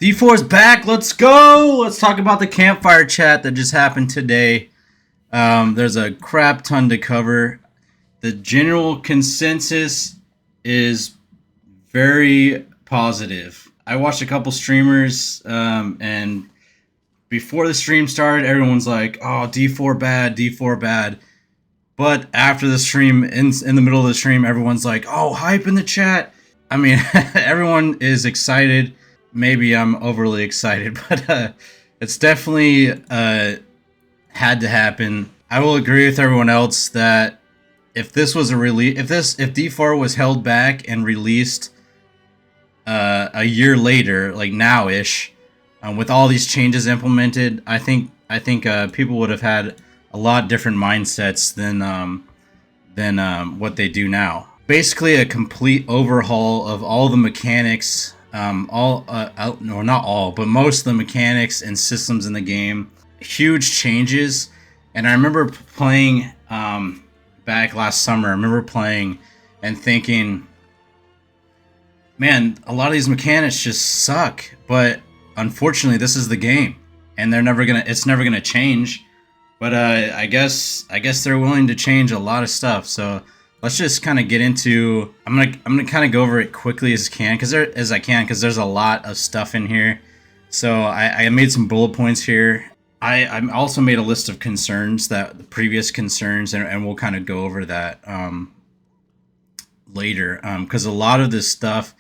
D4 is back. Let's go. Let's talk about the campfire chat that just happened today. There's a crap ton to cover. The general consensus is very positive. I watched a couple streamers, and before the stream started, everyone's like, "Oh, D4 bad, D4 bad." But after the stream, in the middle of the stream, everyone's like, "Oh, hype in the chat." I mean, everyone is excited. Maybe I'm overly excited, but it's definitely had to happen. I will agree with everyone else that if this was a release, if D4 was held back and released a year later, like now-ish, with all these changes implemented, I think people would have had a lot different mindsets than what they do now. Basically, a complete overhaul of all the mechanics. No, not all, but most of the mechanics and systems in the game. Huge changes. And I remember playing back last summer. I remember playing and thinking, man, a lot of these mechanics just suck. But unfortunately, this is the game, and it's never gonna change. But I guess they're willing to change a lot of stuff. So let's just kind of get into. I'm gonna kind of go over it quickly as I can because there's a lot of stuff in here. So I made some bullet points here. I also made a list of concerns, the previous concerns, and we'll kind of go over that later. Because a lot of this stuff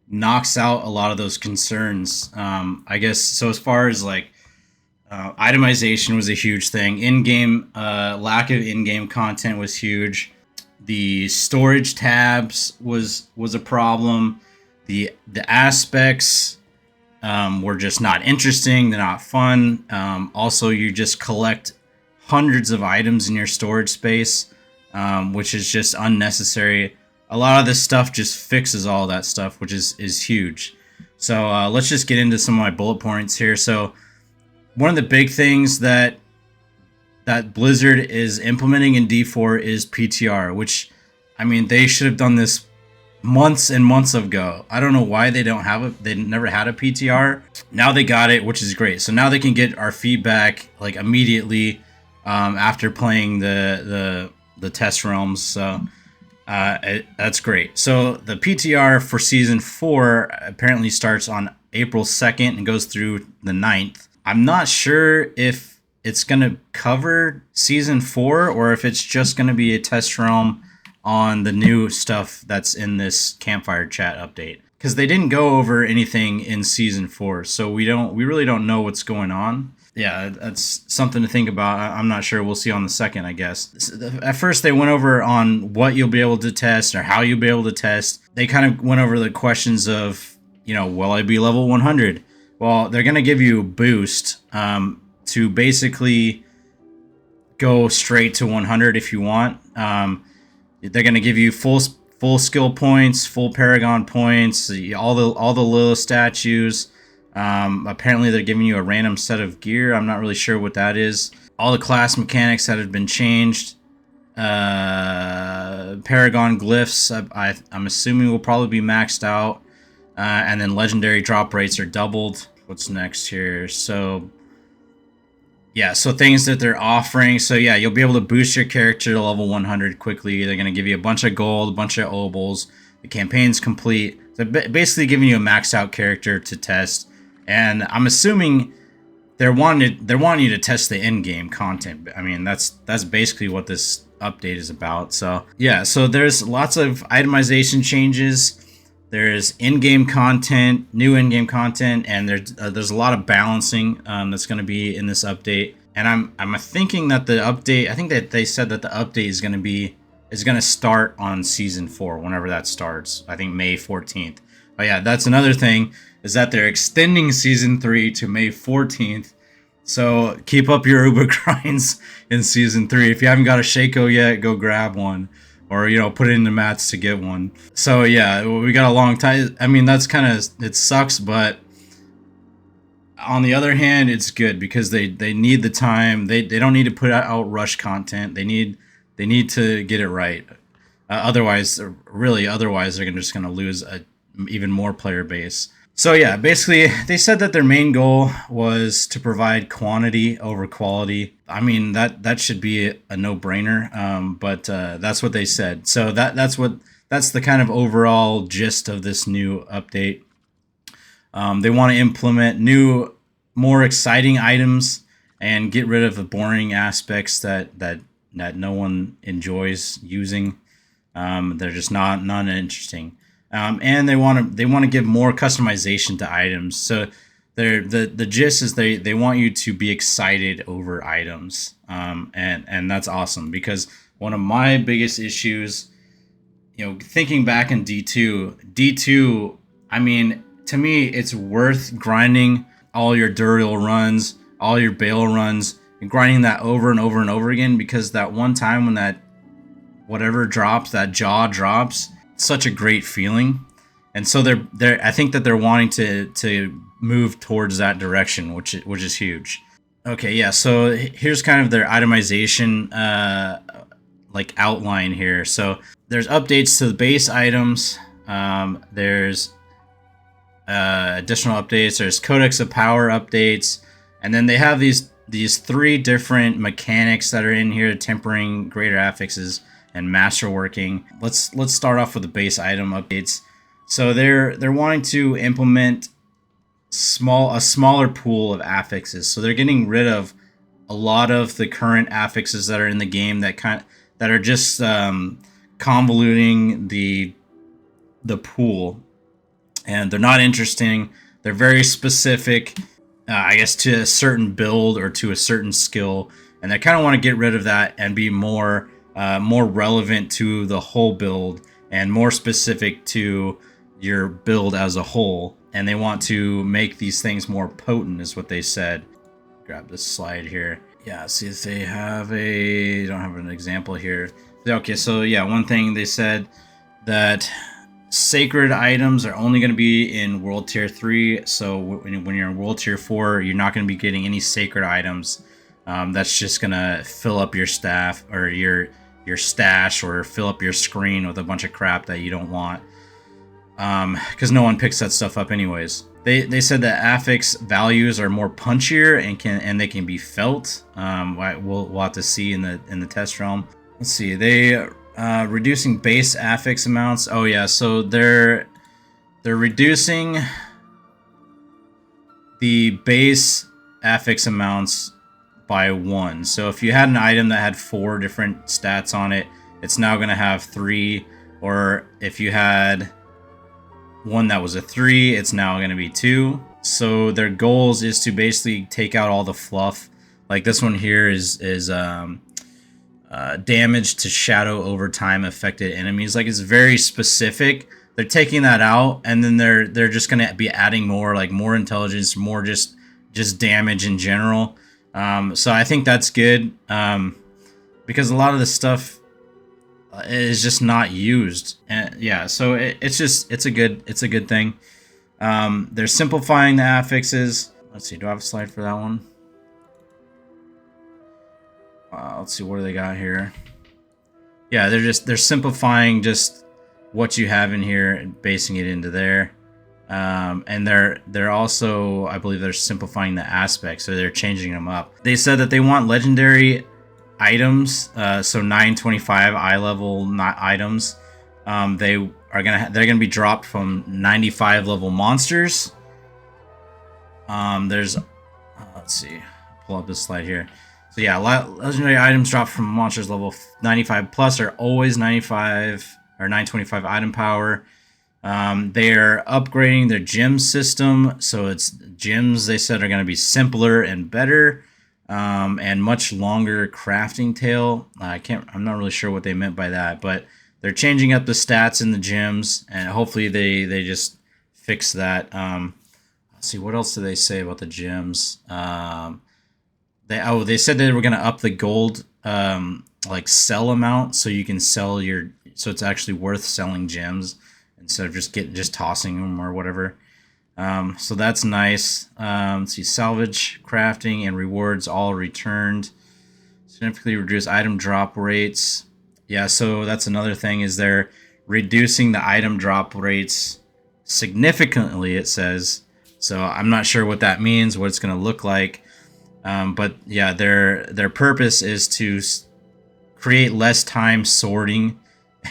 knocks out a lot of those concerns. I guess so. As far as like itemization was a huge thing. In-game lack of in-game content was huge. The storage tabs was a problem. The aspects were just not interesting. They're not fun. Also, you just collect hundreds of items in your storage space, which is just unnecessary. A lot of this stuff just fixes all that stuff, which is huge. So let's just get into some of my bullet points here. So one of the big things that Blizzard is implementing in D4 is PTR, which, I mean, they should have done this months and months ago. I don't know why they don't have it. They never had a PTR. Now they got it, which is great. So now they can get our feedback like immediately after playing the test realms. So that's great. So the PTR for Season 4 apparently starts on April 2nd and goes through the 9th. I'm not sure if it's going to cover Season 4 or if it's just going to be a test realm on the new stuff that's in this campfire chat update. Because they didn't go over anything in Season 4, so we really don't know what's going on. Yeah, that's something to think about. I'm not sure. We'll see on the 2nd, I guess. At first, they went over on what you'll be able to test or how you'll be able to test. They kind of went over the questions of, will I be level 100? Well, they're going to give you a boost to basically go straight to 100 if you want. They're going to give you full skill points, full paragon points, all the Lilith statues. Apparently they're giving you a random set of gear. I'm not really sure what that is. All the class mechanics that have been changed. Paragon glyphs, I'm assuming will probably be maxed out. And then legendary drop rates are doubled. What's next here? So yeah, so things that they're offering. So yeah, you'll be able to boost your character to level 100 quickly. They're going to give you a bunch of gold, a bunch of obols. The campaign's complete. They're basically giving you a maxed out character to test. And I'm assuming they're wanting you to test the in-game content. I mean, that's basically what this update is about. So yeah, so there's lots of itemization changes. There's in-game content, new in-game content, and there's a lot of balancing that's going to be in this update. And I'm thinking that the update, I think that they said that the update is going to start on Season 4 whenever that starts. I think May 14th. Oh yeah, that's another thing, is that they're extending Season 3 to May 14th. So keep up your Uber grinds in Season 3. If you haven't got a Shaco yet, go grab one. Or, put it in the mats to get one. So, yeah, we got a long time. I mean, that's kind of, it sucks, but on the other hand, it's good because they need the time. They don't need to put out rush content. They need to get it right. Otherwise, they're just going to lose a even more player base. So yeah, basically they said that their main goal was to provide quantity over quality. I mean that should be a no-brainer, but that's what they said. So that's the kind of overall gist of this new update. They want to implement new, more exciting items and get rid of the boring aspects that no one enjoys using. They're just not interesting. And they want to give more customization to items. So the gist is they want you to be excited over items, and that's awesome because one of my biggest issues, thinking back in D2, I mean, to me, it's worth grinding all your Duriel runs, all your Bale runs, and grinding that over and over and over again because that one time when that whatever drops, that jaw drops, such a great feeling. And so they're I think that they're wanting to move towards that direction, which is huge. Okay, yeah. So here's kind of their itemization like outline here. So there's updates to the base items. There's additional updates. There's Codex of Power updates, and then they have these three different mechanics that are in here: tempering, greater affixes, and masterworking. Let's start off with the base item updates. So they're wanting to implement a smaller pool of affixes. So they're getting rid of a lot of the current affixes that are in the game that are just convoluting the pool, and they're not interesting. They're very specific, I guess, to a certain build or to a certain skill, and they kind of want to get rid of that and be more relevant to the whole build and more specific to your build as a whole. And they want to make these things more potent, is what they said. Grab this slide here. Yeah, see if they have they don't have an example here. Okay, so yeah, one thing they said that sacred items are only going to be in World Tier 3. So when you're in World Tier 4, you're not going to be getting any sacred items. That's just going to fill up your staff or your stash or fill up your screen with a bunch of crap that you don't want. Because no one picks that stuff up anyways. They said that affix values are more punchier and they can be felt. We'll have to see in the test realm. Let's see. They reducing base affix amounts. Oh yeah, so they're reducing the base affix amounts by 1. So if you had an item that had 4 different stats on it, it's now going to have 3. Or if you had one that was a 3, it's now going to be 2. So their goals is to basically take out all the fluff. Like this one here is damage to shadow over time affected enemies. Like, it's very specific. They're taking that out, and then they're just going to be adding more, like more intelligence, more just damage in general. So I think that's good, because a lot of the stuff is just not used. And yeah, so it's a good thing. They're simplifying the affixes. Let's see, do I have a slide for that one? Let's see, what do they got here? Yeah, they're simplifying just what you have in here and basing it into there. And they're also, I believe, they're simplifying the aspects, so they're changing them up. They said that they want legendary items, so 925 eye level items. They're gonna be dropped from 95 level monsters. There's let's see, pull up this slide here. So yeah, legendary items dropped from monsters level 95 plus are always 95 or 925 item power. They're upgrading their gem system, so it's gems they said are going to be simpler and better, and much longer crafting tail. I'm not really sure what they meant by that, but they're changing up the stats in the gems, and hopefully they just fix that. Let's see, what else do they say about the gems? They said they were going to up the gold like sell amount, so you can sell so it's actually worth selling gems instead of just tossing them or whatever. So that's nice. Let's see, salvage, crafting, and rewards all returned. Significantly reduce item drop rates. Yeah, so that's another thing, is they're reducing the item drop rates significantly, it says. So I'm not sure what that means, what it's going to look like. But yeah, their purpose is to create less time sorting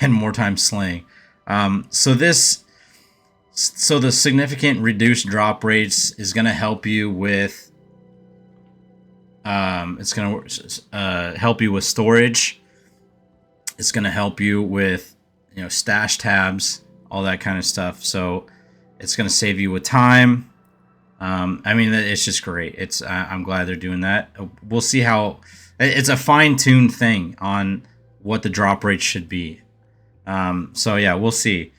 and more time slaying. So the significant reduced drop rates is going to help you with it's going to help you with storage. It's going to help you with, you know, stash tabs, all that kind of stuff. So it's going to save you with time. I mean, it's just great. It's I'm glad they're doing that. We'll see how it's a fine-tuned thing on what the drop rate should be. So yeah, we'll see.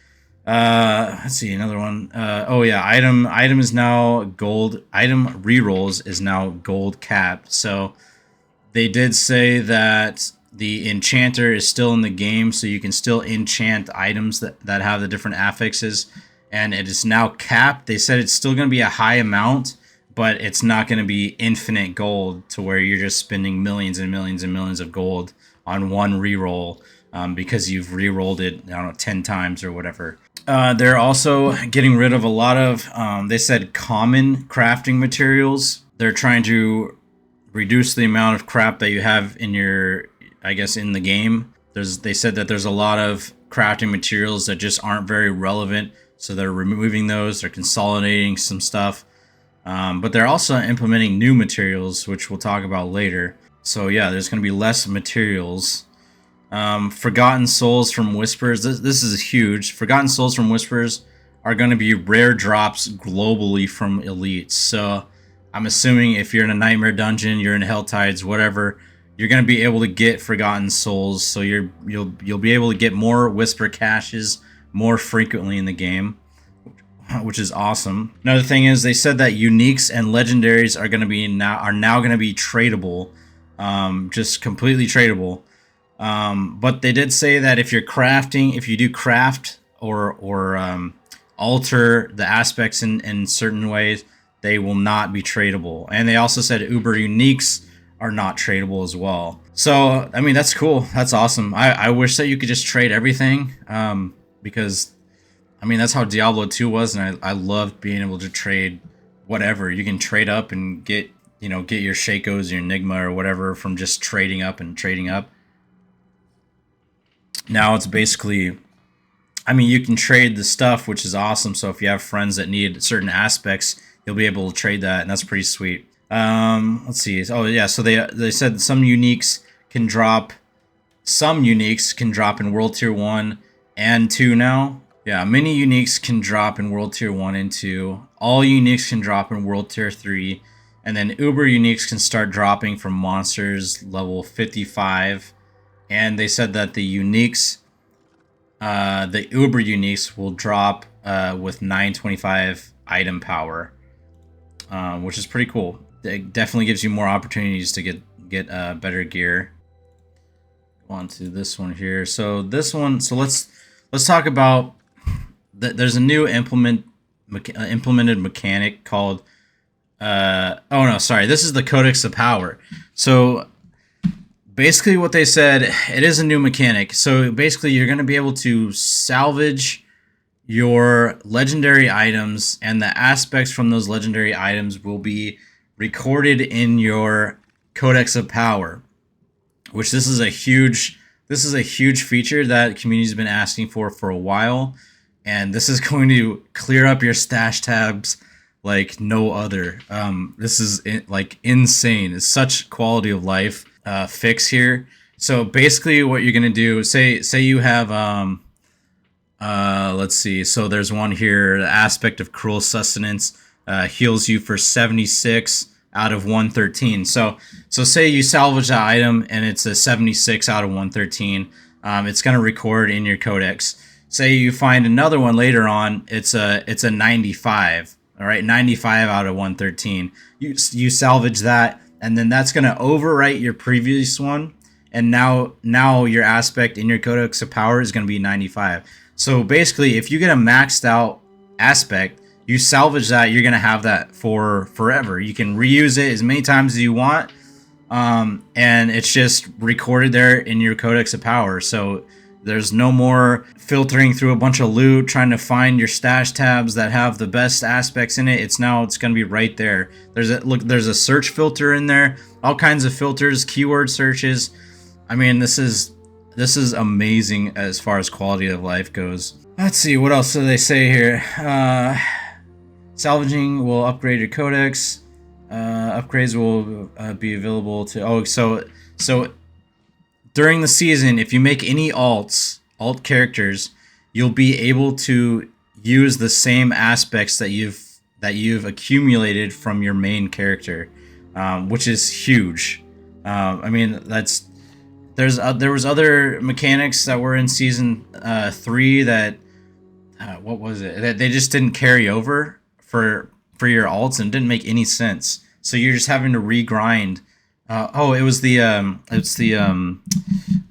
Let's see another one. Oh yeah, item is now gold. Item rerolls is now gold capped. So they did say that the enchanter is still in the game, so you can still enchant items that have the different affixes, and it is now capped. They said it's still going to be a high amount, but it's not going to be infinite gold to where you're just spending millions and millions and millions of gold on one reroll because you've rerolled it, I don't know, 10 times or whatever. They're also getting rid of a lot of, they said, common crafting materials. They're trying to reduce the amount of crap that you have in your, I guess, in the game. They said that there's a lot of crafting materials that just aren't very relevant, so they're removing those. They're consolidating some stuff, but they're also implementing new materials, which we'll talk about later. So yeah, there's going to be less materials. Forgotten Souls from Whispers. This is huge. Forgotten Souls from Whispers are going to be rare drops globally from elites. So I'm assuming if you're in a Nightmare Dungeon, you're in Helltides, whatever, you're going to be able to get Forgotten Souls. So you'll be able to get more Whisper caches more frequently in the game, which is awesome. Another thing is they said that uniques and legendaries are now going to be tradable, just completely tradable. But they did say that if you're crafting, if you do craft or alter the aspects in certain ways, they will not be tradable. And they also said Uber uniques are not tradable as well. So, I mean, that's cool. That's awesome. I wish that you could just trade everything, because, I mean, that's how Diablo 2 was, and I loved being able to trade whatever. You can trade up and get your Shakos, your Enigma, or whatever from just trading up and trading up. Now it's basically, I mean, you can trade the stuff, which is awesome. So if you have friends that need certain aspects, you'll be able to trade that, and that's pretty sweet. Let's see. Oh yeah, so they said some uniques can drop in World Tier 1 and 2 now. Yeah, many uniques can drop in World Tier 1 and 2. All uniques can drop in World Tier 3. And then Uber uniques can start dropping from monsters level 55. And they said that the uniques, the Uber uniques will drop with 925 item power, which is pretty cool. It definitely gives you more opportunities to get better gear. Go on to this one here. So this one, let's talk about there's a new implemented mechanic called this is the Codex of Power. So basically what they said, it is a new mechanic. So basically you're going to be able to salvage your legendary items, and the aspects from those legendary items will be recorded in your Codex of Power, which this is a huge feature that community's been asking for a while, and this is going to clear up your stash tabs like no other. This is like insane. It's such quality of life fix here. So basically what you're gonna do, say you have let's see, so there's one here, the aspect of cruel sustenance heals you for 76 out of 113. So say you salvage that item and it's a 76 out of 113, it's going to record in your codex. Say you find another one later on, it's a 95, all right, 95 out of 113. You salvage that, and then that's going to overwrite your previous one, and now your aspect in your Codex of Power is going to be 95. So basically, if you get a maxed out aspect, you salvage that, you're going to have that for forever. You can reuse it as many times as you want, and it's just recorded there in your Codex of Power. So There's no more filtering through a bunch of loot, trying to find your stash tabs that have the best aspects in it. It's going to be right there. There's a search filter in there, all kinds of filters, keyword searches. I mean, this is amazing as far as quality of life goes. Let's see, what else do they say here? Salvaging will upgrade your codex. Upgrades will be available to. So during the season, if you make any alt characters, you'll be able to use the same aspects that you've accumulated from your main character, which is huge. I mean, there was other mechanics that were in season 3 that what was it, that they just didn't carry over for your alts and didn't make any sense. So you're just having to regrind. It was the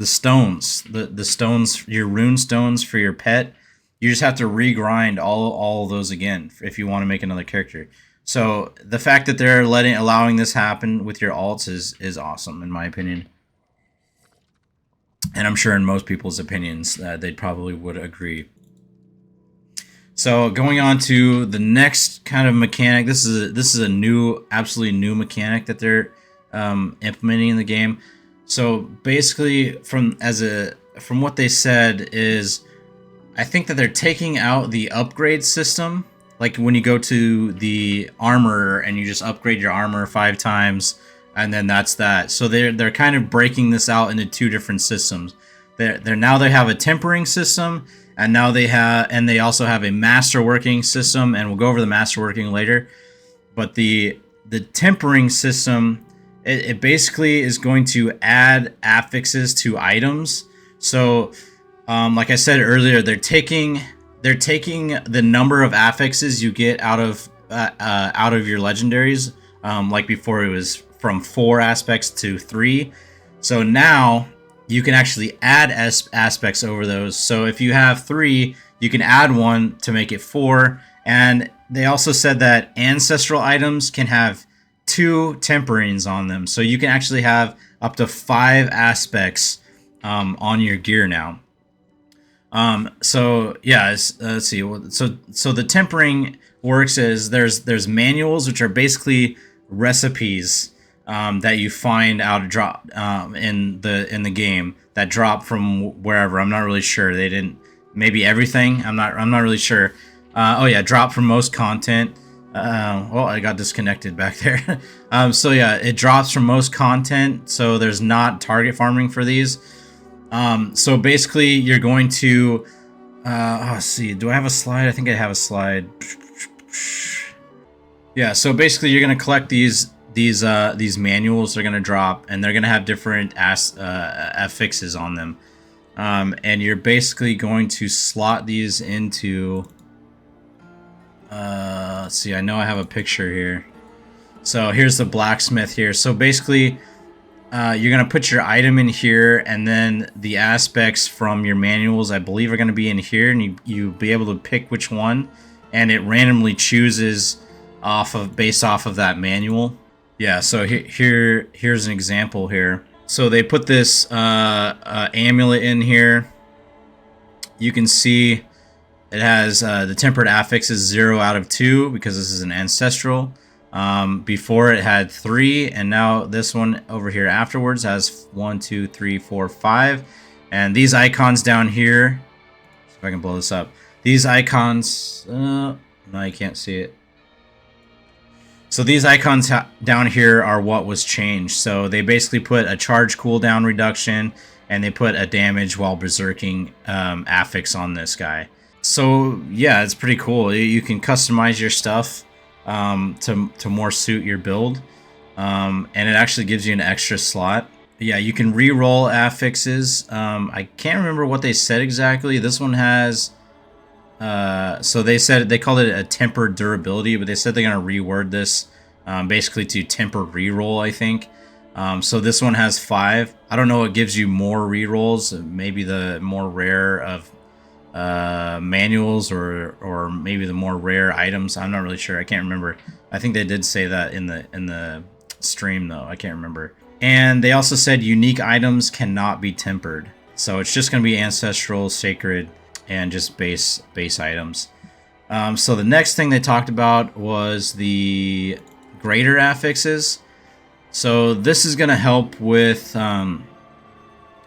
stones, the stones, your rune stones for your pet. You just have to regrind all of those again if you want to make another character. So the fact that they're allowing this happen with your alts is awesome in my opinion. And I'm sure in most people's opinions they probably would agree. So going on to the next kind of mechanic, this is a new, absolutely new mechanic that they're implementing in the game. So basically, from what they said is, I think that they're taking out the upgrade system. Like when you go to the armor and you just upgrade your armor 5 times, and then that's that. So they're kind of breaking this out into 2 different systems. Now they have a tempering system, and now they also have a masterworking system, and we'll go over the masterworking later. But the tempering system, it basically is going to add affixes to items. So like I said earlier, they're taking the number of affixes you get out of your legendaries. Like before, it was from 4 aspects to 3. So now you can actually add aspects over those. So if you have 3, you can add 1 to make it 4. And they also said that ancestral items can have 2 temperings on them. So you can actually have up to 5 aspects on your gear now. So yeah, let's see. So the tempering works is there's manuals, which are basically recipes that you find out drop in the game that drop from wherever. I'm not really sure. They didn't, maybe everything. I'm not really sure. Oh yeah, drop from most content. Well, I got disconnected back there. So yeah, it drops from most content. So there's not target farming for these. So basically, you're going to let's see. Do I have a slide? I think I have a slide. Yeah. So basically, you're gonna collect these manuals. They're gonna drop, and they're gonna have different affixes on them. And you're basically going to slot these into. Let's see. I know I have a picture here. So here's the blacksmith here. So basically, you're gonna put your item in here, and then the aspects from your manuals, I believe, are gonna be in here, and you'll be able to pick which one, and it randomly chooses based off of that manual. Yeah. So here's an example here. So they put this amulet in here. You can see it has the tempered affix is 0 out of 2 because this is an ancestral. Before it had 3, and now this one over here afterwards has 1, 2, 3, 4, 5. And these icons down here, see if I can blow this up. These icons, no, you can't see it. So these icons down here are what was changed. So they basically put a charge cooldown reduction, and they put a damage while berserking affix on this guy. So yeah, it's pretty cool. You can customize your stuff to more suit your build, and it actually gives you an extra slot. Yeah, you can re-roll affixes. I can't remember what they said exactly. This one has so they called it a tempered durability, but they said they're gonna reword this basically to temper re-roll, I think. So this one has 5. I don't know what gives you more re-rolls, maybe the more rare of manuals or maybe the more rare items. I'm not really sure. I can't remember. I think they did say that in the stream though. I can't remember. And they also said unique items cannot be tempered. So it's just going to be ancestral, sacred, and just base items. So the next thing they talked about was the greater affixes. So this is going to help with, I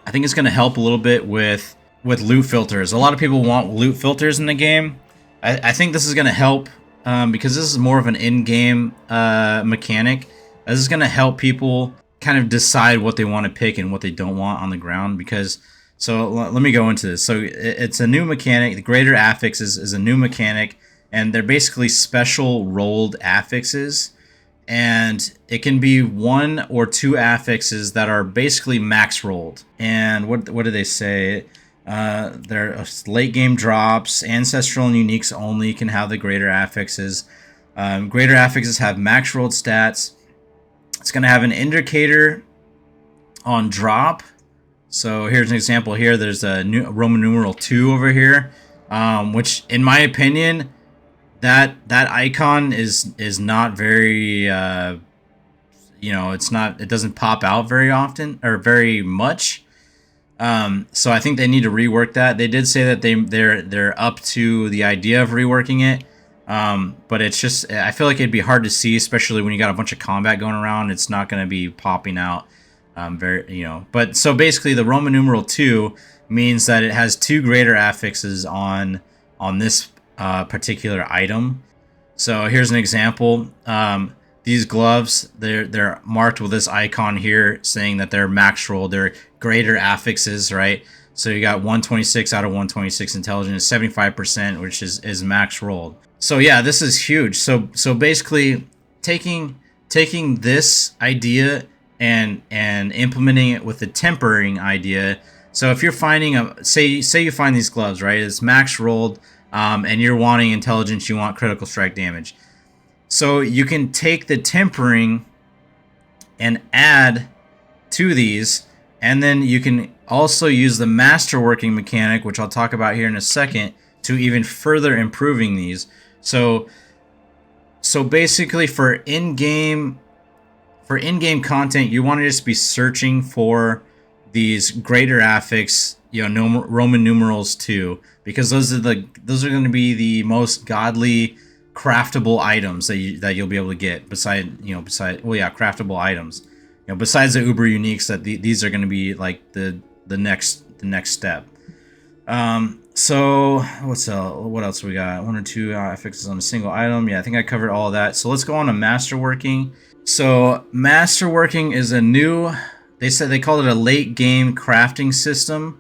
think it's going to help a little bit with loot filters. A lot of people want loot filters in the game. I think this is going to help because this is more of an in-game mechanic. This is going to help people kind of decide what they want to pick and what they don't want on the ground. Because, so let me go into this. So it's a new mechanic. The greater affixes is a new mechanic, and they're basically special rolled affixes. And it can be 1 or 2 affixes that are basically max rolled. And what do they say? They're late game drops. Ancestral and uniques only can have the greater affixes. Greater affixes have max rolled stats. It's going to have an indicator on drop. So here's an example here. There's a new Roman numeral 2 over here, which in my opinion, that icon is not very it doesn't pop out very often or very much. So I think they need to rework that. They did say that they're up to the idea of reworking it. But it's just, I feel like it'd be hard to see, especially when you got a bunch of combat going around. It's not going to be popping out but so basically the Roman numeral 2 means that it has 2 greater affixes on this particular item. So here's an example. These gloves, they're marked with this icon here saying that they're max rolled. They're greater affixes, right? So you got 126 out of 126 intelligence, 75%, which is max rolled. So yeah, this is huge. So basically taking this idea and implementing it with the tempering idea. So if you're finding say you find these gloves, right? It's max rolled, and you're wanting intelligence, you want critical strike damage. So you can take the tempering and add to these, and then you can also use the masterworking mechanic, which I'll talk about here in a second, to even further improving these. So basically for in-game content, you want to just be searching for these greater affix, Roman numerals 2, because those are going to be the most godly craftable items that you'll be able to get craftable items. Besides the uber uniques, that these are going to be like the next step. So what else we got? 1 or 2 affixes on a single item. Yeah, I think I covered all of that. So let's go on to masterworking. So masterworking is a new, they called it a late game crafting system,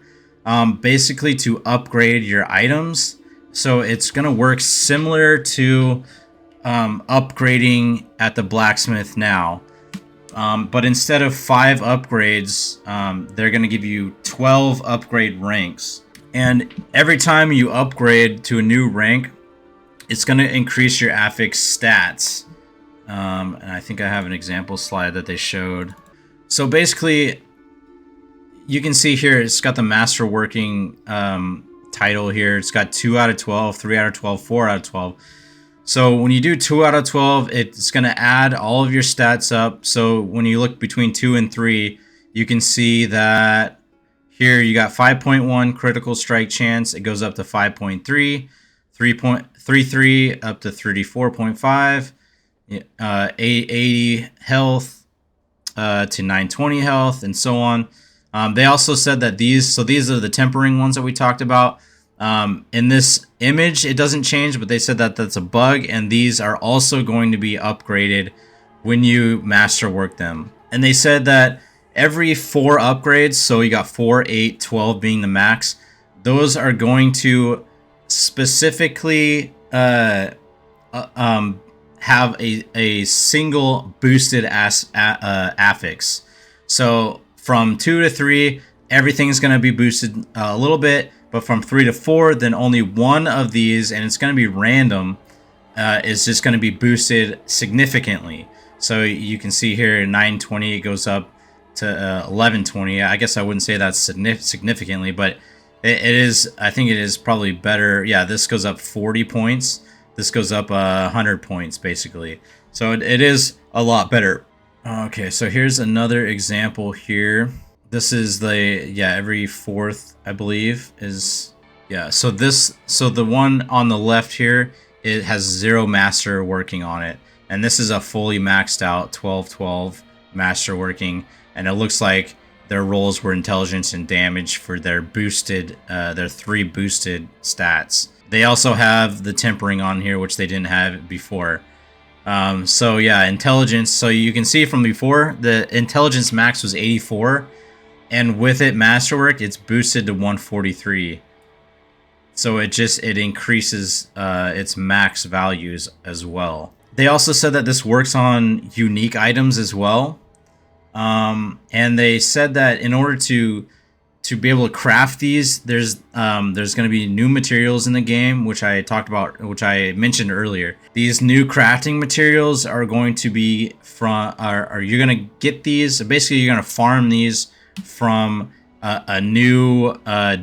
basically to upgrade your items. So it's going to work similar to upgrading at the blacksmith now. But instead of 5 upgrades, they're going to give you 12 upgrade ranks. And every time you upgrade to a new rank, it's going to increase your affix stats. And I think I have an example slide that they showed. So basically, you can see here, it's got the masterworking title here. It's got 2 out of 12, 3 out of 12, 4 out of 12. So when you do 2 out of 12, it's going to add all of your stats up. So when you look between 2 and 3, you can see that here you got 5.1 critical strike chance. It goes up to 5.3, 3.33 up to 34.5, 880 health to 920 health, and so on. They also said that these are the tempering ones that we talked about. In this image, it doesn't change, but they said that that's a bug, and these are also going to be upgraded when you masterwork them. And they said that every 4 upgrades, so you got 4, 8, 12 being the max, those are going to specifically have a single boosted affix. So from 2 to 3, everything's going to be boosted a little bit. But from 3 to 4, then only one of these, and it's going to be random, is just going to be boosted significantly. So you can see here 920, it goes up to 1120. I guess I wouldn't say that's significantly, but it is. I think it is probably better. Yeah, this goes up 40 points. This goes up 100 points, basically. So it is a lot better. Okay, so here's another example here. This is the, yeah, every fourth, I believe, is, yeah. So the one on the left here, it has 0 master working on it, and this is a fully maxed out 12/12 master working, and it looks like their rolls were intelligence and damage for their boosted, their 3 boosted stats. They also have the tempering on here, which they didn't have before. So yeah, intelligence. So you can see from before, the intelligence max was 84. And with it, masterwork, it's boosted to 143. So it increases its max values as well. They also said that this works on unique items as well. And they said that in order to be able to craft these, there's going to be new materials in the game, which I talked about, which I mentioned earlier. These new crafting materials are going to be from, are you're going to get these. Basically, you're going to farm these from a new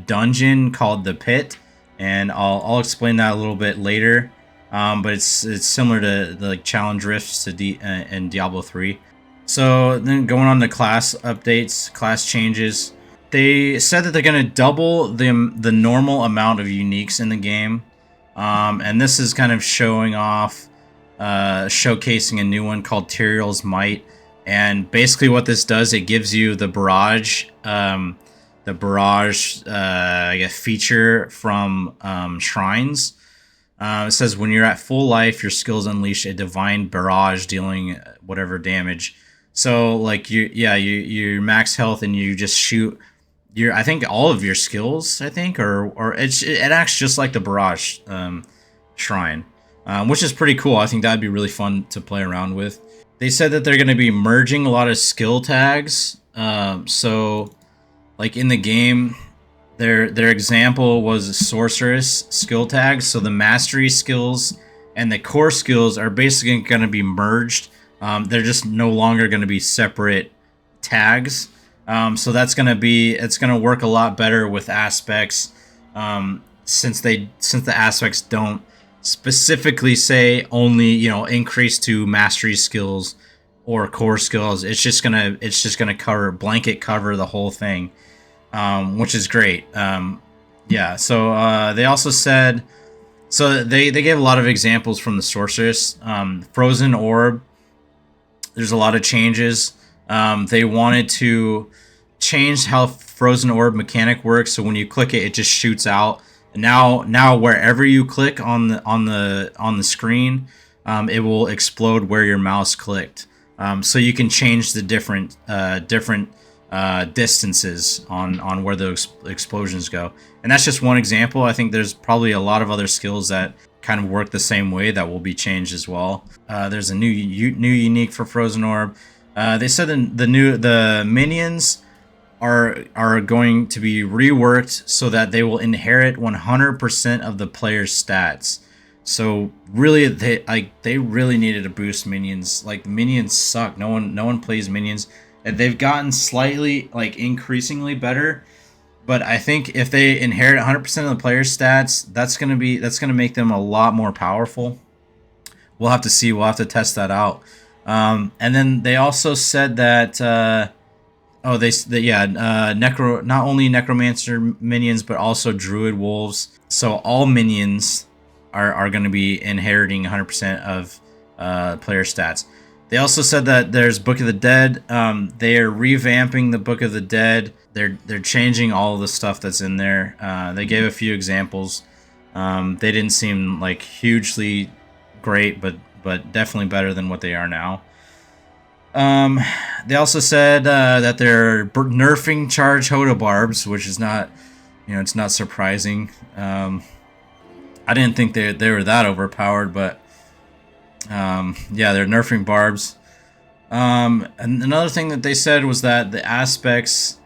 dungeon called the Pit, and I'll explain that a little bit later. But it's similar to the challenge rifts in Diablo 3. So then going on to class updates, class changes. They said that they're going to double the normal amount of uniques in the game, and this is kind of showing off, showcasing a new one called Tyrael's Might. And basically what this does, it gives you the barrage, I guess, feature from Shrines. It says when you're at full life, your skills unleash a divine barrage dealing whatever damage. So like you're max health and you just shoot I think all of your skills, I think, or it acts just like the barrage shrine, which is pretty cool. I think that'd be really fun to play around with. They said that they're going to be merging a lot of skill tags. So, like in the game, their example was a sorceress skill tag. So the mastery skills and the core skills are basically going to be merged. They're just no longer going to be separate tags. So it's going to work a lot better with aspects, since the aspects don't specifically say only, increase to mastery skills or core skills. It's just gonna blanket cover the whole thing, which is great. Yeah. So they also said, so they gave a lot of examples from the sorceress. Frozen orb. There's a lot of changes. They wanted to change how frozen orb mechanic works. So when you click it, it just shoots out. Now wherever you click on the screen, it will explode where your mouse clicked. So you can change the different distances on where the explosions go. And that's just one example. I think there's probably a lot of other skills that kind of work the same way that will be changed as well. There's a new unique for Frozen Orb. They said the minions are going to be reworked so that they will inherit 100% of the player's stats. So really, they really needed to boost minions. Like, the minions suck. No one plays minions. And they've gotten slightly, like, increasingly better. But I think if they inherit 100% of the player's stats, that's gonna make them a lot more powerful. We'll have to see. We'll have to test that out. And then they also said that. Not only necromancer minions, but also druid wolves. So all minions are going to be inheriting 100% of player stats. They also said that there's Book of the Dead. They are revamping the Book of the Dead. They're changing all of the stuff that's in there. They gave a few examples. They didn't seem like hugely great, but definitely better than what they are now. They also said that they're nerfing charge Hoda barbs, which is not, it's not surprising. I didn't think they were that overpowered, but yeah, they're nerfing barbs. And another thing that they said was that the aspects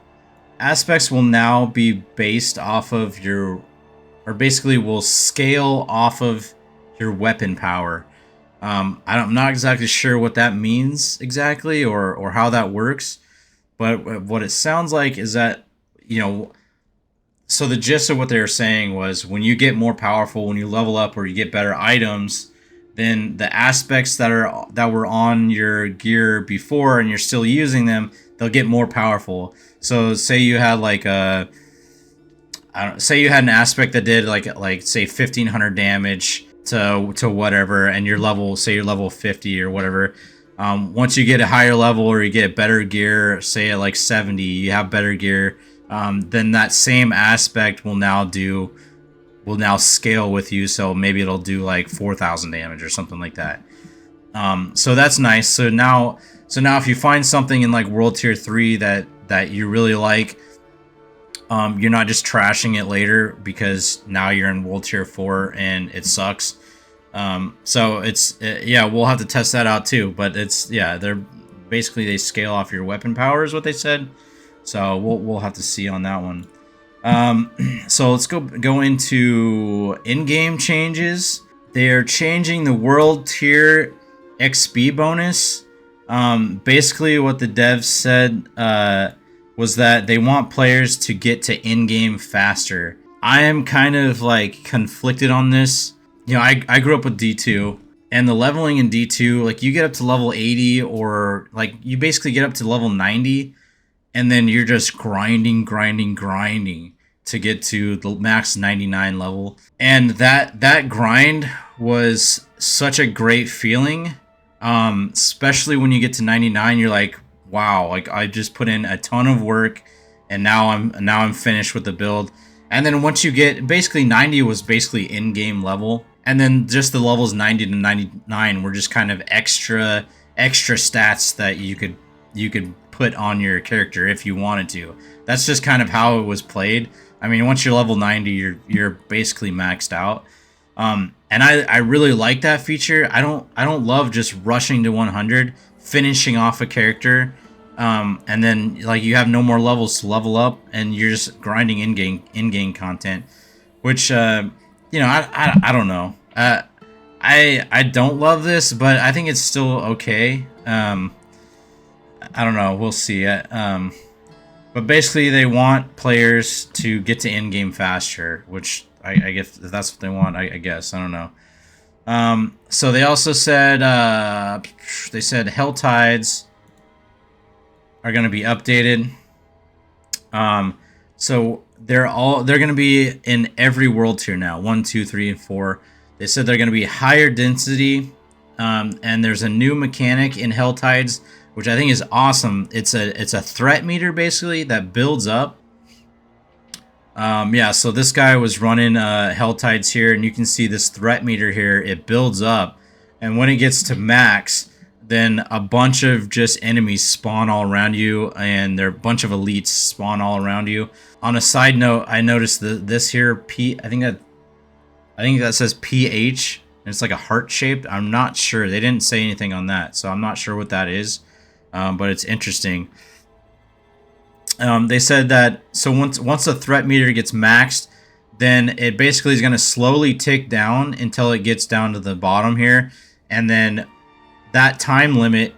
will now be based off of basically will scale off of your weapon power. I'm not exactly sure what that means exactly, or how that works, but what it sounds like is that, so the gist of what they were saying was, when you get more powerful, when you level up or you get better items, then the aspects that were on your gear before and you're still using them, they'll get more powerful. So say you had like a, I don't say you had an aspect that did like say 1500 damage to whatever, and your level, say you're level 50 or whatever. Once you get a higher level or you get better gear, say at like 70, you have better gear, then that same aspect will now scale with you. So maybe it'll do like 4,000 damage or something like that. So that's nice. So now if you find something in like World Tier 3 that you really like, you're not just trashing it later because now you're in World Tier 4 and it sucks. So it's yeah, we'll have to test that out too. But it's, yeah, they're basically, they scale off your weapon power is what they said. So we'll have to see on that one. So let's go into in-game changes. They're changing the World Tier XP bonus. Basically what the devs said was that they want players to get to in-game faster. I am kind of like conflicted on this. You know, I grew up with D2, and the leveling in D2, like you get up to level 80, or like you basically get up to level 90, and then you're just grinding to get to the max 99 level. And that grind was such a great feeling. Especially when you get to 99, you're like, wow, like I just put in a ton of work, and now I'm finished with the build. And then once you get, basically 90 was basically in-game level, and then just the levels 90 to 99 were just kind of extra stats that you could put on your character if you wanted to. That's just kind of how it was played. I mean, once you're level 90, you're basically maxed out. And I really like that feature. I don't love just rushing to 100, finishing off a character, and then like you have no more levels to level up, and you're just grinding in-game content, which you know, I don't know. I don't love this, but I think it's still okay. I don't know. We'll see. But basically, they want players to get to in-game faster, which I guess that's what they want. I guess, I don't know. So they also said Hell Tides are going to be updated. So they're going to be in every world tier now, 1, 2, 3, and 4. They said they're going to be higher density, and there's a new mechanic in Hell Tides, which I think is awesome. It's a threat meter basically that builds up. Yeah, so this guy was running Hell Tides here, and you can see this threat meter here. It builds up, and when it gets to max, then a bunch of just enemies spawn all around you, and there are a bunch of elites spawn all around you. On a side note, I noticed this here, I think that says PH, and it's like a heart shaped. I'm not sure. They didn't say anything on that, so I'm not sure what that is, but it's interesting. They said that so once the threat meter gets maxed, then it basically is going to slowly tick down until it gets down to the bottom here, and then that time limit,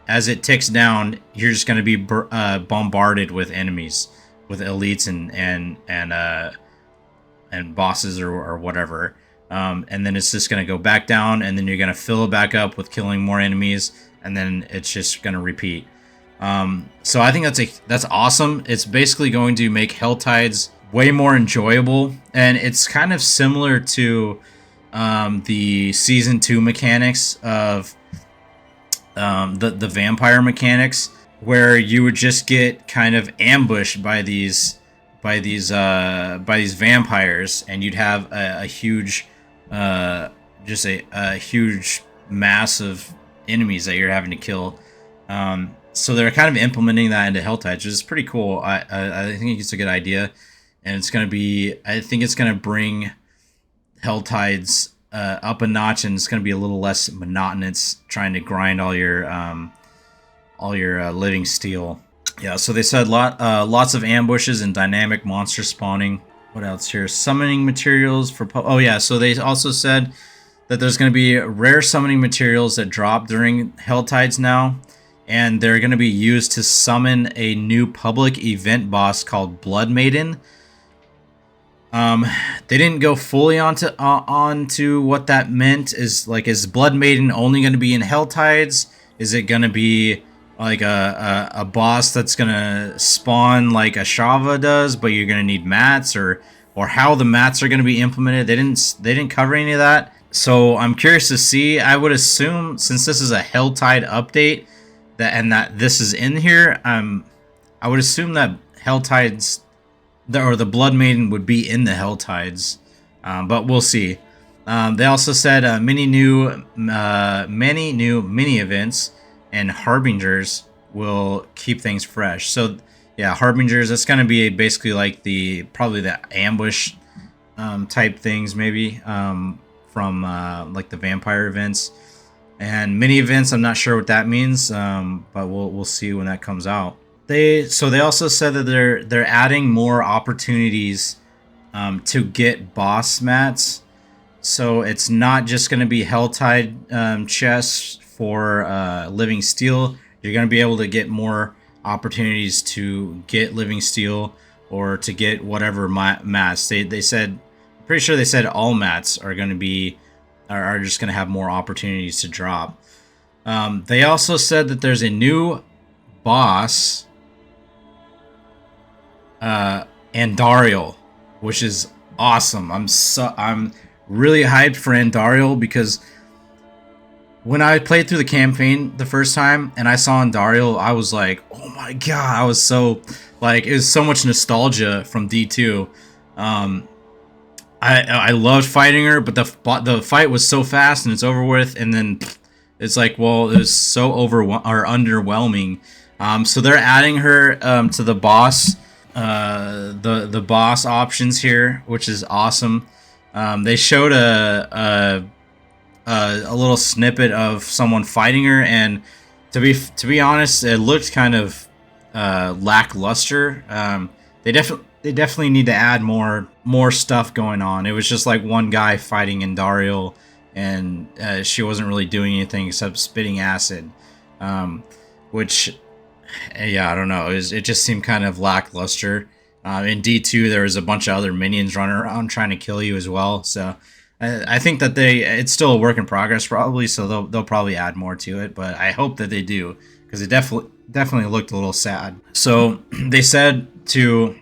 as it ticks down, you're just going to be bombarded with enemies, with elites and bosses or whatever, and then it's just going to go back down, and then you're going to fill it back up with killing more enemies, and then it's just going to repeat. So I think that's awesome. It's basically going to make Hell Tides way more enjoyable, and it's kind of similar to the Season 2 mechanics of the vampire mechanics, where you would just get kind of ambushed by these vampires, and you'd have a huge just a huge mass of enemies that you're having to kill. So they're kind of implementing that into Hell Tides, which is pretty cool. I think it's a good idea, and it's going to be, I think it's going to bring Hell Tides up a notch, and it's going to be a little less monotonous trying to grind all your living steel. Yeah, so they said lots of ambushes and dynamic monster spawning. What else here? Summoning materials for oh yeah, so they also said that there's going to be rare summoning materials that drop during Hell Tides now, and they're going to be used to summon a new public event boss called Blood Maiden. They didn't go fully onto what that meant. Is Blood Maiden only going to be in Hell Tides? Is it going to be like a boss that's gonna spawn like a Shava does, but you're gonna need mats, or how the mats are gonna be implemented. They didn't cover any of that. So I'm curious to see. I would assume, since this is a Helltide update, that this is in here, I would assume that Helltides, or the Blood Maiden, would be in the Helltides, but we'll see. They also said many new mini events and Harbingers will keep things fresh. So yeah, Harbingers, that's gonna be basically like probably the ambush type things, maybe from like the vampire events. And mini events, I'm not sure what that means, but we'll see when that comes out. They also said that they're adding more opportunities to get boss mats. So it's not just going to be Helltide chests for living steel. You're going to be able to get more opportunities to get living steel, or to get whatever mats. They said, I'm pretty sure they said all mats are going to be are just going to have more opportunities to drop. They also said that there's a new boss, Andariel, which is awesome. I'm really hyped for Andariel, because when I played through the campaign the first time and I saw Andariel, I was like, oh my god! I was so like, it was so much nostalgia from D2. I loved fighting her, but the fight was so fast and it's over with, and then it's like, well, it was so underwhelming. So they're adding her to the boss, the boss options here, which is awesome. They showed a little snippet of someone fighting her, and to be honest, it looked kind of lackluster. They definitely need to add more stuff going on. It was just like one guy fighting Andariel, and she wasn't really doing anything except spitting acid, which, yeah, I don't know. It just seemed kind of lackluster. In D2, there was a bunch of other minions running around trying to kill you as well. So I think that it's still a work in progress probably. So they'll probably add more to it, but I hope that they do, because it definitely looked a little sad. So they said to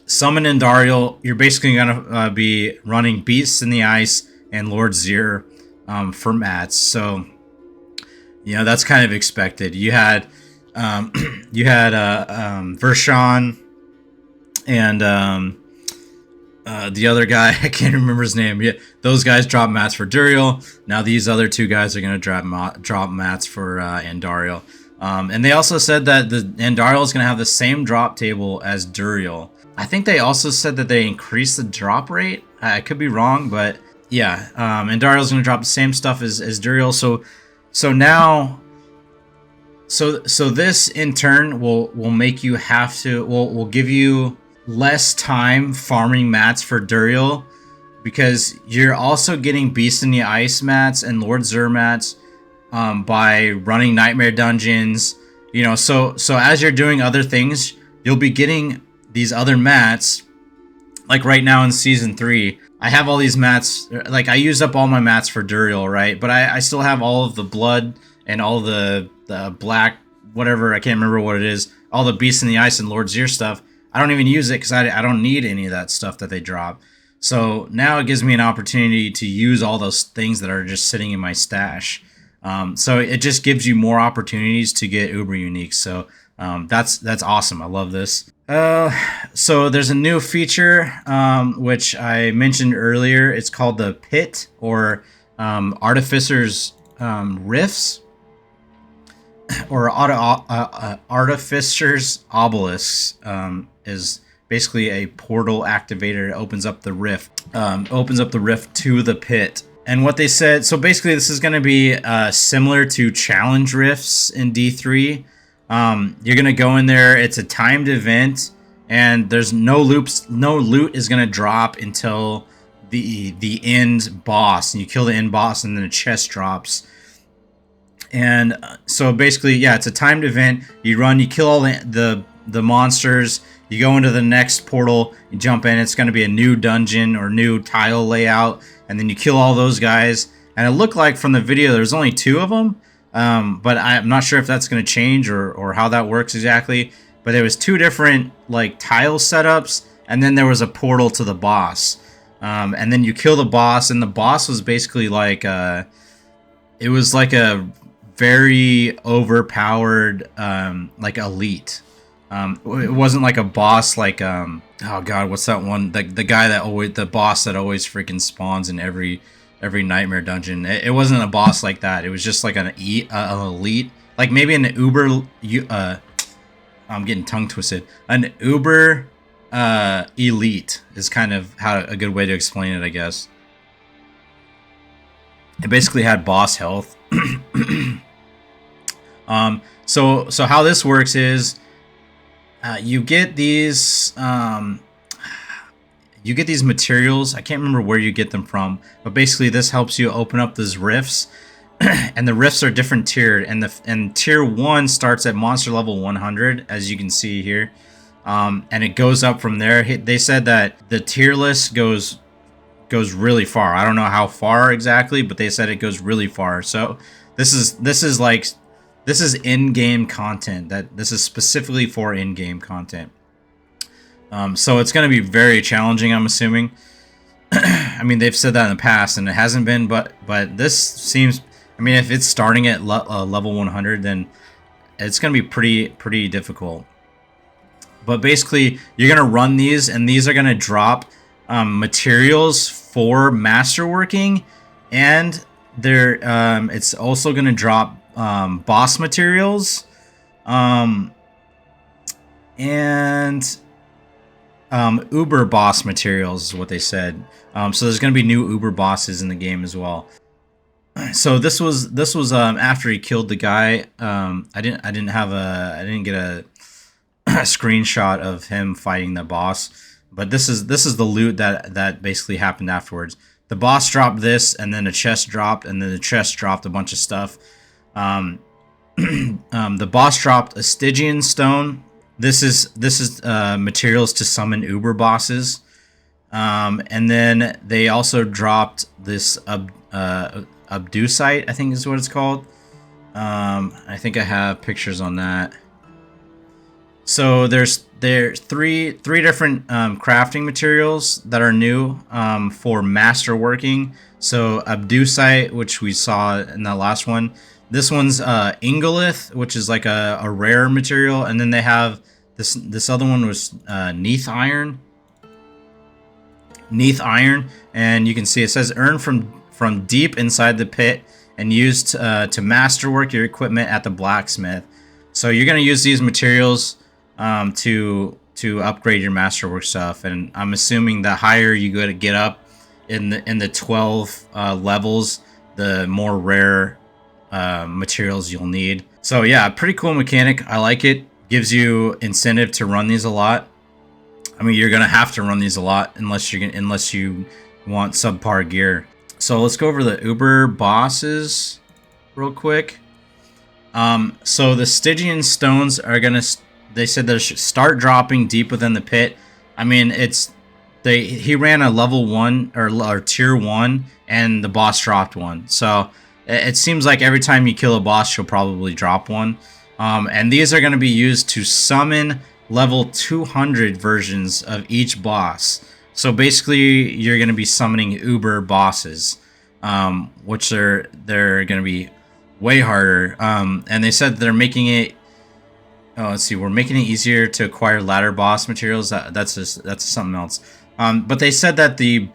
summon Andariel, you're basically gonna be running Beasts in the Ice and Lord Zir for mats. So that's kind of expected. You had Vershawn and the other guy, I can't remember his name. Yeah, those guys drop mats for Duriel. Now these other two guys are going to drop mats for Andariel. And they also said that the Andariel is going to have the same drop table as Duriel. I think they also said that they increased the drop rate. I could be wrong, but yeah, Andariel is going to drop the same stuff as Duriel. So now, so this in turn will make you have to will give you less time farming mats for Duriel, because you're also getting Beast in the Ice mats and Lord Zir mats by running Nightmare Dungeons. So as you're doing other things, you'll be getting these other mats. Like right now in Season 3, I have all these mats. Like, I used up all my mats for Duriel, right? But I still have all of the blood and all the black, whatever, I can't remember what it is, all the Beast in the Ice and Lord Zir stuff. I don't even use it because I don't need any of that stuff that they drop. So now it gives me an opportunity to use all those things that are just sitting in my stash. So it just gives you more opportunities to get Uber Unique. So that's awesome. I love this. So there's a new feature which I mentioned earlier. It's called the Pit, or Artificer's Rifts, or Artificer's Obelisks. Is basically a portal activator. It opens up the rift. Opens up the rift to the pit. And what they said, so basically this is going to be similar to challenge rifts in D3. You're going to go in there. It's a timed event, and there's no loops. No loot is going to drop until the end boss. And you kill the end boss, and then a chest drops. And so basically, yeah, it's a timed event. You run, you kill all the monsters. You go into the next portal, you jump in, it's going to be a new dungeon or new tile layout, and then you kill all those guys. And it looked like from the video there's only 2 of them, But I'm not sure if that's going to change or how that works exactly. But there was two different like tile setups, and then there was a portal to the boss. And then you kill the boss, and the boss was basically like it was like a very overpowered like elite. It wasn't like a boss like oh god, what's that one? The guy that always the boss that always freaking spawns in every nightmare dungeon. It wasn't a boss like that. It was just like an elite, like maybe an uber. I'm getting tongue twisted. An uber elite is kind of how a good way to explain it, I guess. It basically had boss health. So how this works is you get these materials. I can't remember where you get them from, but basically this helps you open up these rifts. And the rifts are different tiered, and tier 1 starts at monster level 100, as you can see here, and it goes up from there. They said that the tier list goes really far. I don't know how far exactly, but they said it goes really far. So this is in-game content. This is specifically for in-game content. So it's going to be very challenging, I'm assuming. I mean, they've said that in the past, and it hasn't been, but this seems. I mean, if it's starting at level 100, then it's going to be pretty difficult. But basically, you're going to run these, and these are going to drop materials for masterworking, and it's also going to drop boss materials, and Uber boss materials is what they said. So there's going to be new Uber bosses in the game as well. So this was after he killed the guy. I didn't get a screenshot of him fighting the boss, but this is the loot that basically happened afterwards. The boss dropped this, and then a chest dropped, and then the chest dropped a bunch of stuff. The boss dropped a Stygian stone. This is materials to summon Uber bosses. And then they also dropped this Abducite, I think is what it's called. I think I have pictures on that. So there's three different crafting materials that are new for masterworking. So Abducite, which we saw in that last one. This one's Ingolith, which is like a rare material, and then they have this other one was Neath Iron. Neath Iron, and you can see it says earn from deep inside the pit and used to masterwork your equipment at the blacksmith. So you're gonna use these materials to upgrade your masterwork stuff, and I'm assuming the higher you go to get up in the 12 levels, the more rare materials you'll need. So yeah, pretty cool mechanic. I like it. Gives you incentive to run these a lot. I mean, you're gonna have to run these a lot unless you want subpar gear. So let's go over the Uber bosses real quick. So the Stygian stones are gonna. They said they should start dropping deep within the pit. I mean, he ran a level 1 or tier 1, and the boss dropped one. So it seems like every time you kill a boss, you'll probably drop one. And these are going to be used to summon level 200 versions of each boss. So basically, you're going to be summoning Uber bosses, which they're going to be way harder. And they said they're making it. Oh, let's see. We're making it easier to acquire ladder boss materials. That's something else. But they said that the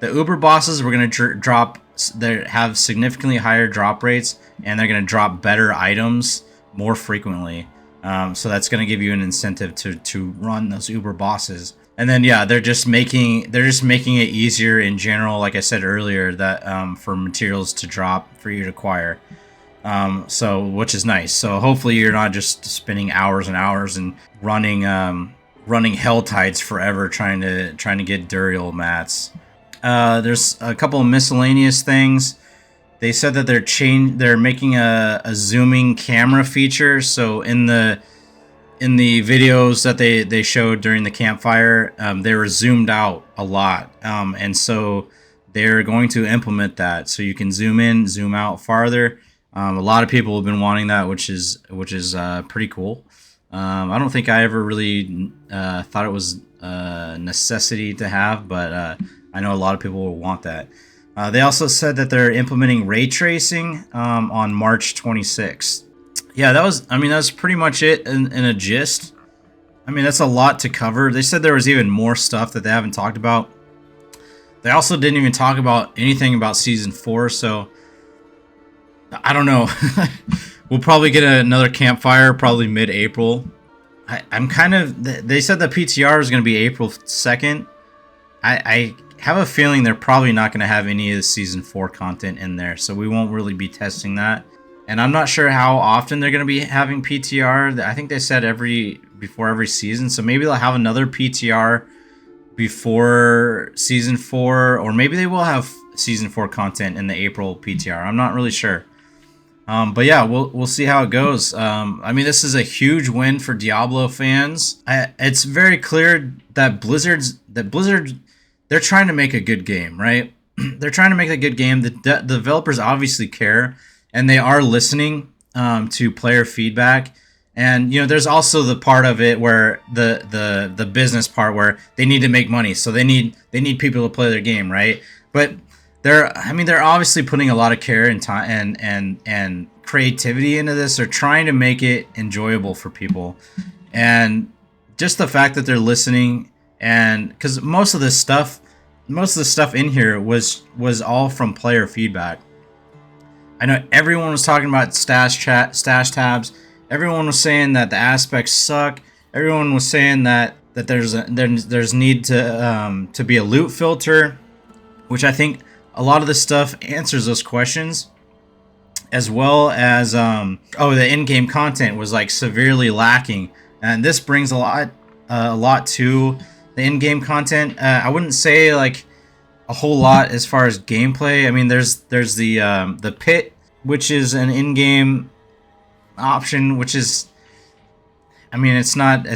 Uber bosses were going to drop. They have significantly higher drop rates, and they're going to drop better items more frequently. So that's going to give you an incentive to run those Uber bosses. And then yeah, they're just making it easier in general, like I said earlier, that for materials to drop for you to acquire. So which is nice. So hopefully you're not just spending hours and hours and running hell tides forever trying to get Duriel mats. There's a couple of miscellaneous things. They said that they're making a zooming camera feature. So in the videos that they showed during the campfire, they were zoomed out a lot, and so they're going to implement that, so you can zoom in, zoom out farther. A lot of people have been wanting that, which is pretty cool. I don't think I ever really thought it was a necessity to have, but I know a lot of people will want that. They also said that they're implementing ray tracing on March 26th. Yeah, that's pretty much it in a gist. I mean, that's a lot to cover. They said there was even more stuff that they haven't talked about. They also didn't even talk about anything about Season 4, so I don't know. We'll probably get another campfire probably mid-April. I'm kind of... They said the PTR is going to be April 2nd. I have a feeling they're probably not going to have any of the Season 4 content in there, so we won't really be testing that. And I'm not sure how often they're going to be having PTR. I think they said before every season, so maybe they'll have another PTR before Season 4, or maybe they will have Season 4 content in the April PTR. I'm not really sure. But yeah, we'll see how it goes. I mean, this is a huge win for Diablo fans. It's very clear that Blizzard, they're trying to make a good game, right? They're trying to make a good game. The developers obviously care, and they are listening to player feedback. And there's also the part of it where the business part where they need to make money, so they need people to play their game, right? But they're obviously putting a lot of care and time and creativity into this. They're trying to make it enjoyable for people, and just the fact that they're listening, and because most of the stuff in here was all from player feedback. I know everyone was talking about stash tabs. Everyone was saying that the aspects suck. Everyone was saying that there's need to be a loot filter, which I think a lot of this stuff answers those questions, as well as the in-game content was like severely lacking, and this brings a lot to the in-game content. I wouldn't say like a whole lot as far as gameplay. I mean, there's the pit, which is an in-game option, which is, I mean, it's not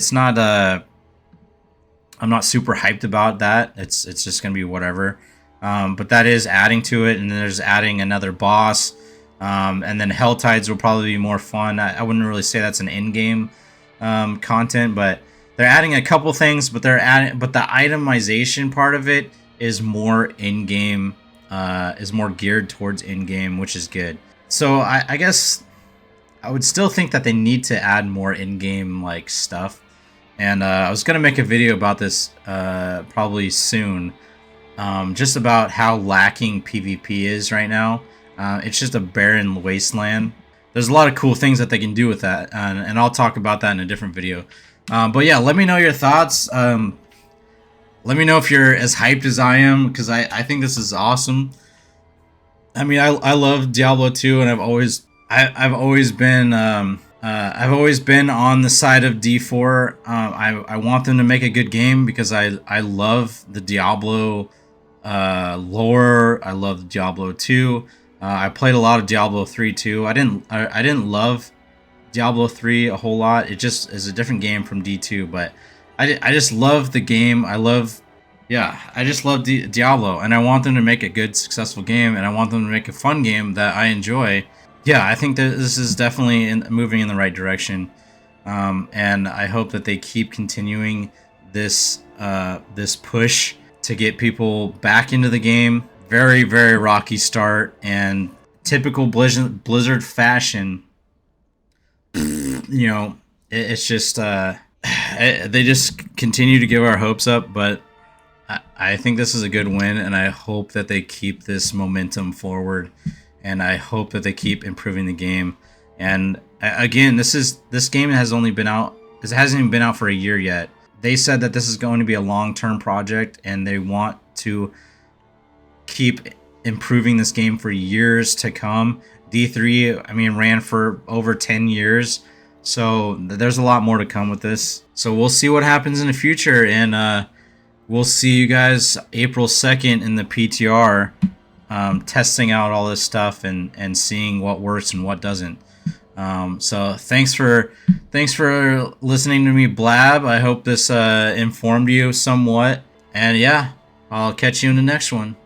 I'm not super hyped about that. It's just gonna be whatever. But that is adding to it, and then there's adding another boss, and then Hell Tides will probably be more fun. I wouldn't really say that's an in-game content, but they're adding a couple things. But the itemization part of it is more in-game, is more geared towards in-game, which is good. So I guess I would still think that they need to add more in-game like stuff, and I was gonna make a video about this probably soon. Just about how lacking PvP is right now. It's just a barren wasteland. There's a lot of cool things that they can do with that, and I'll talk about that in a different video. But yeah, let me know your thoughts. Let me know if you're as hyped as I am, because I think this is awesome. I mean, I love Diablo 2, and I've always been I've always been on the side of D4. I want them to make a good game because I love the Diablo lore. I love Diablo 2. I played a lot of Diablo 3 too. I didn't love Diablo 3 a whole lot. It just is a different game from D2, but I just love the game. I just love Diablo, and I want them to make a good, successful game, and I want them to make a fun game that I enjoy. Yeah, I think that this is definitely moving in the right direction, and I hope that they keep continuing this this push to get people back into the game. Very, very rocky start, and typical Blizzard fashion. It's just they just continue to give our hopes up, but I think this is a good win, and I hope that they keep this momentum forward, and I hope that they keep improving the game. And again, this game has only been out. It hasn't even been out for a year yet. They said that this is going to be a long-term project, and they want to keep improving this game for years to come. D3, I mean, ran for over 10 years, so there's a lot more to come with this. So we'll see what happens in the future, and we'll see you guys April 2nd in the PTR, testing out all this stuff and seeing what works and what doesn't. So thanks for listening to me blab. I hope this informed you somewhat, and yeah, I'll catch you in the next one.